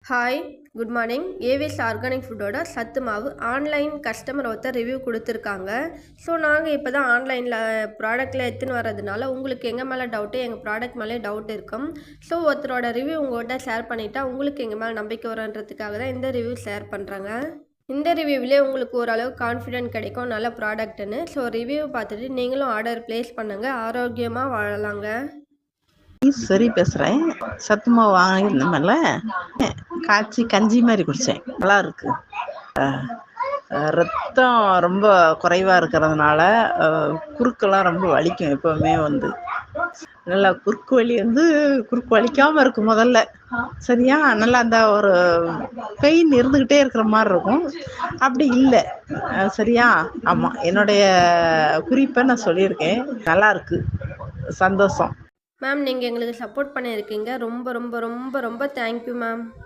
Hi, good morning. AVS organic ஃபுட்டோட சத்து மாவு ஆன்லைன் கஸ்டமர் ஒருத்தர் ரிவ்யூ கொடுத்துருக்காங்க. ஸோ நாங்கள் இப்போ தான் ஆன்லைனில் ப்ராடக்ட்டில் எடுத்துன்னு வரதுனால உங்களுக்கு எங்கள் மேலே டவுட்டு, எங்கள் ப்ராடக்ட் மேலே டவுட் இருக்கும். ஸோ ஒருத்தரோட ரிவ்யூ உங்கள்கிட்ட ஷேர் பண்ணிட்டா உங்களுக்கு எங்கள் மேலே நம்பிக்கை வருன்றதுக்காக தான் இந்த ரிவ்யூ ஷேர் பண்ணுறாங்க. இந்த ரிவ்யூவிலே உங்களுக்கு ஓரளவு கான்ஃபிடென்ட் கிடைக்கும் நல்ல ப்ராடக்ட்டுன்னு. ஸோ ரிவ்யூ பார்த்துட்டு நீங்களும் ஆர்டர் ப்ளேஸ் பண்ணுங்கள், ஆரோக்கியமாக வாழலாங்க. சரி பேசுகிறேன். சத்து மாவு வாங்கியிருந்தோம்ல, காய்ச்சி கஞ்சி மாதிரி குடித்தேன். நல்லா இருக்கு. ரத்தம் ரொம்ப குறைவாக இருக்கிறதுனால குறுக்கெல்லாம் ரொம்ப வலிக்கும். எப்போவுமே நல்லா குறுக்கு வலி குறுக்கு வலிக்காமல் இருக்கும் முதல்ல. சரியா, நல்லா அந்த ஒரு பெயின் இருந்துக்கிட்டே இருக்கிற மாதிரி இருக்கும். அப்படி இல்லை. சரியா, ஆமாம், என்னுடைய குறிப்பை நான் சொல்லியிருக்கேன். நல்லா இருக்கு, சந்தோஷம். மேம், நீங்கள் எங்களுக்கு சப்போர்ட் பண்ணியிருக்கீங்க. ரொம்ப ரொம்ப ரொம்ப ரொம்ப தேங்க்யூ மேம்.